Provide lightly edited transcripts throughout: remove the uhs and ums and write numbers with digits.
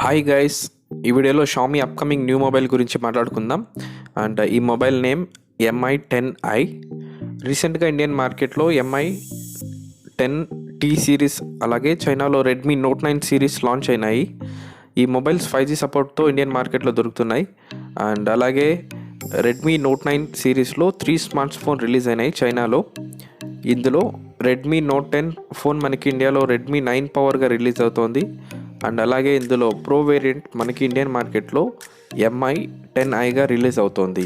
Hi guys, ఈ వీడియోలో Xiaomi upcoming new mobile గురించి మాట్లాడుకుందాం. అండ్ ఈ మొబైల్ నేమ్ Mi10i. రీసెంట్గా ఇండియన్ మార్కెట్లో Mi10T సిరీస్ అలాగే చైనాలో రెడ్మీ నోట్ 9 సిరీస్ లాంచ్ అయినాయి. ఈ మొబైల్స్ 5G సపోర్ట్తో ఇండియన్ మార్కెట్లో దొరుకుతున్నాయి. అండ్ అలాగే రెడ్మీ నోట్ 9 సిరీస్లో 3 స్మార్ట్ ఫోన్ రిలీజ్ అయినాయి చైనాలో. ఇందులో రెడ్మీ నోట్ 10 ఫోన్ మనకి ఇండియాలో రెడ్మీ 9 పవర్గా రిలీజ్ అవుతోంది. అండ్ అలాగే ఇందులో ప్రో వేరియంట్ మనకి ఇండియన్ మార్కెట్లో Mi10iగా రిలీజ్ అవుతోంది.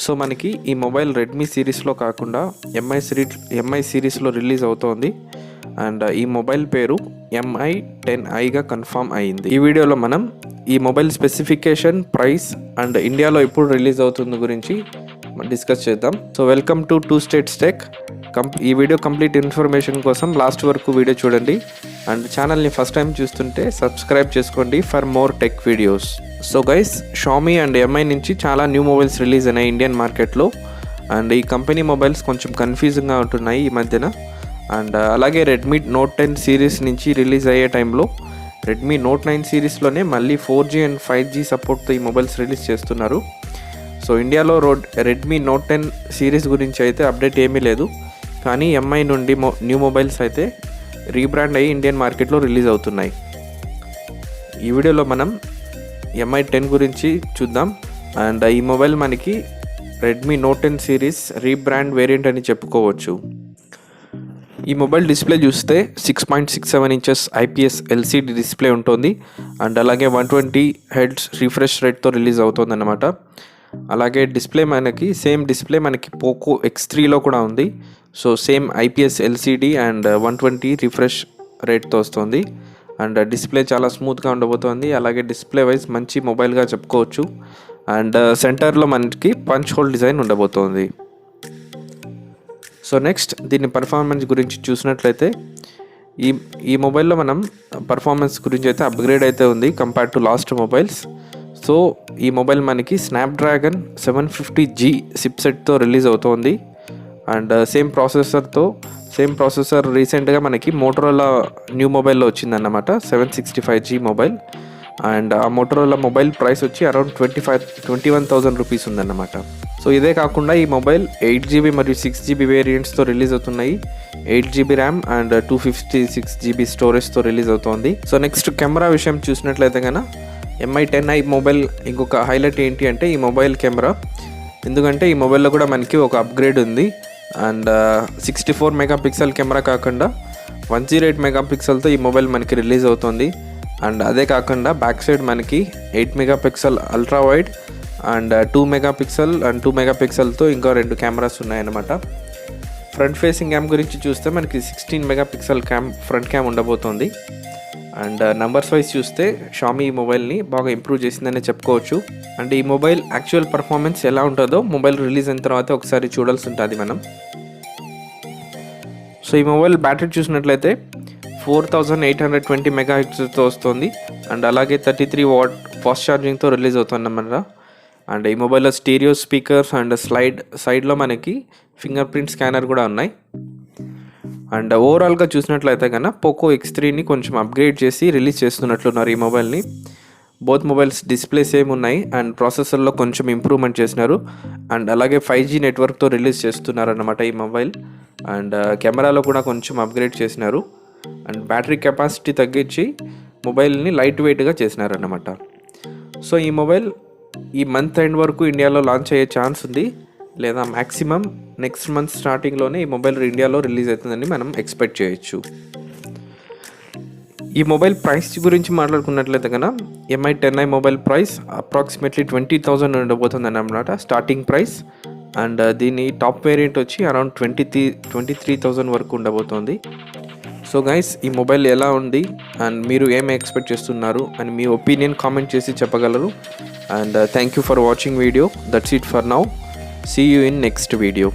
సో మనకి ఈ మొబైల్ రెడ్మీ సిరీస్లో కాకుండా ఎంఐ సిరీస్లో రిలీజ్ అవుతోంది. అండ్ ఈ మొబైల్ పేరు Mi10iగా కన్ఫర్మ్ అయ్యింది. ఈ వీడియోలో మనం ఈ మొబైల్ స్పెసిఫికేషన్, ప్రైస్ అండ్ ఇండియాలో ఎప్పుడు రిలీజ్ అవుతుంది గురించి డిస్కస్ చేద్దాం. So welcome to two states tech. ఈ వీడియో కంప్లీట్ ఇన్ఫర్మేషన్ కోసం లాస్ట్ వరకు వీడియో చూడండి. అండ్ ఛానల్ని ఫస్ట్ టైం చూస్తుంటే సబ్స్క్రైబ్ చేసుకోండి for more tech videos. So guys, Xiaomi and Mi నుంచి చాలా న్యూ మొబైల్స్ రిలీజ్ అయినాయి ఇండియన్ మార్కెట్లో. అండ్ ఈ కంపెనీ మొబైల్స్ కొంచెం కన్ఫ్యూజింగ్గా ఉంటున్నాయి ఈ మధ్యన. అండ్ అలాగే రెడ్మీ నోట్ 10 సిరీస్ నుంచి రిలీజ్ అయ్యే టైంలో రెడ్మీ నోట్ 9 సిరీస్లోనే మళ్ళీ 4G అండ్ 5G సపోర్ట్తో ఈ మొబైల్స్ రిలీజ్ చేస్తున్నారు. సో ఇండియాలో రెడ్మీ నోట్ 10 సిరీస్ గురించి అయితే అప్డేట్ ఏమీ లేదు. కానీ ఎంఐ నుండి న్యూ మొబైల్స్ అయితే రీబ్రాండ్ అయ్యి ఇండియన్ మార్కెట్లో రిలీజ్ అవుతున్నాయి. ఈ వీడియోలో మనం Mi10 గురించి చూద్దాం. అండ్ ఈ మొబైల్ మనకి Redmi note 10 series rebrand variant అని చెప్పుకోవచ్చు. ఈ మొబైల్ డిస్ప్లే చూస్తే 6.67 ఇంచెస్ IPS LCD డిస్ప్లే ఉంటుంది. అండ్ అలాగే 120 హెర్ట్జ్ రిఫ్రెష్ రేట్తో రిలీజ్ అవుతుంది అన్నమాట. అలాగే సేమ్ డిస్ప్లే మనకి పోకో X3లో కూడా ఉంది. So same IPS LCD and 120 refresh రేట్తో వస్తుంది. అండ్ డిస్ప్లే చాలా స్మూత్గా ఉండబోతోంది. అలాగే డిస్ప్లే వైజ్ మంచి మొబైల్గా చెప్పుకోవచ్చు. అండ్ సెంటర్లో మనకి పంచ్ హోల్ డిజైన్ ఉండబోతోంది. సో నెక్స్ట్ దీని పర్ఫార్మెన్స్ గురించి చూసినట్లయితే ఈ మొబైల్లో మనం పర్ఫార్మెన్స్ గురించి అయితే అప్గ్రేడ్ అయితే ఉంది compare to last mobiles. So ఈ మొబైల్ మనకి స్నాప్డ్రాగన్ 750G చిప్సెట్తో రిలీజ్ అవుతోంది. అండ్ సేమ్ ప్రాసెసర్ రీసెంట్గా మనకి మోటరోలా న్యూ మొబైల్లో వచ్చిందన్నమాట, 765G మొబైల్. అండ్ ఆ మోటరోలా మొబైల్ ప్రైస్ వచ్చి అరౌండ్ 21,000 రూపీస్ ఉందన్నమాట. సో ఇదే కాకుండా ఈ మొబైల్ 8GB మరియు 6GB వేరియంట్స్తో రిలీజ్ అవుతున్నాయి. 8GB ర్యామ్ అండ్ 256GB స్టోరేజ్తో రిలీజ్ అవుతోంది. సో నెక్స్ట్ కెమెరా విషయం చూసినట్లయితే కనుక Mi10i మొబైల్ ఇంకొక హైలైట్ ఏంటి అంటే ఈ మొబైల్ కెమెరా. ఎందుకంటే ఈ మొబైల్లో కూడా మనకి ఒక అప్గ్రేడ్ ఉంది. అండ్ 64 మెగాపిక్సెల్ కెమెరా కాకుండా 108 మెగాపిక్సెల్తో ఈ మొబైల్ మనకి రిలీజ్ అవుతుంది. అండ్ అదే కాకుండా బ్యాక్ సైడ్ మనకి 8 మెగాపిక్సెల్ అల్ట్రా వైడ్ అండ్ 2 మెగాపిక్సెల్తో ఇంకా 2 కెమెరాస్ ఉన్నాయన్నమాట. ఫ్రంట్ ఫేసింగ్ క్యామ్ గురించి చూస్తే మనకి 16 మెగాపిక్సెల్ ఫ్రంట్ క్యామ్ ఉండబోతోంది. అండ్ నంబర్స్ వైజ్ చూస్తే షామీ ఈ మొబైల్ని బాగా ఇంప్రూవ్ చేసిందనే చెప్పుకోవచ్చు. అండ్ ఈ మొబైల్ యాక్చువల్ పర్ఫార్మెన్స్ ఎలా ఉంటుందో మొబైల్ రిలీజ్ అయిన తర్వాత ఒకసారి చూడాల్సి ఉంటుంది మనం. సో ఈ మొబైల్ బ్యాటరీ చూసినట్లయితే 4820 మెగాహెర్ట్జ్తో వస్తుంది. అండ్ అలాగే 33 వాట్ ఫాస్ట్ ఛార్జింగ్తో రిలీజ్ అవుతుందన్నమాట. అండ్ ఈ మొబైల్లో స్టీరియో స్పీకర్స్ అండ్ సైడ్లో మనకి ఫింగర్ ప్రింట్ స్కానర్ కూడా ఉన్నాయి. అండ్ ఓవరాల్గా చూసినట్లయితే కన్నా పోకో X3ని కొంచెం అప్గ్రేడ్ చేసి రిలీజ్ చేస్తున్నట్లున్నారు ఈ మొబైల్ని. బోత్ మొబైల్స్ డిస్ప్లే సేమ్ ఉన్నాయి అండ్ ప్రాసెసర్లో కొంచెం ఇంప్రూవ్మెంట్ చేసినారు. అండ్ అలాగే 5G నెట్వర్క్తో రిలీజ్ చేస్తున్నారు అన్నమాట ఈ మొబైల్. అండ్ కెమెరాలో కూడా కొంచెం అప్గ్రేడ్ చేసినారు. అండ్ బ్యాటరీ కెపాసిటీ తగ్గించి మొబైల్ని లైట్ వెయిట్గా చేసినారన్నమాట. సో ఈ మొబైల్ ఈ మంత్ ఎండ్ వరకు ఇండియాలో లాంచ్ అయ్యే ఛాన్స్ ఉంది, లేదా మ్యాక్సిమం నెక్స్ట్ మంత్ స్టార్టింగ్లోనే ఈ మొబైల్ ఇండియాలో రిలీజ్ అవుతుందని మనం ఎక్స్పెక్ట్ చేయొచ్చు. ఈ మొబైల్ ప్రైస్ గురించి మాట్లాడుకున్నట్లయితే కనుక Mi10i మొబైల్ ప్రైస్ అప్రాక్సిమేట్లీ 20,000 ఉండబోతుంది అన్నమాట స్టార్టింగ్ ప్రైస్. అండ్ దీని టాప్ వేరియంట్ వచ్చి అరౌండ్ 23,000 వరకు ఉండబోతోంది. సో గైస్, ఈ మొబైల్ ఎలా ఉంది అండ్ మీరు ఏమి ఎక్స్పెక్ట్ చేస్తున్నారు అని మీ ఒపీనియన్ కామెంట్ చేసి చెప్పగలరు. And thank you for watching video. That's it for now. See you in next video.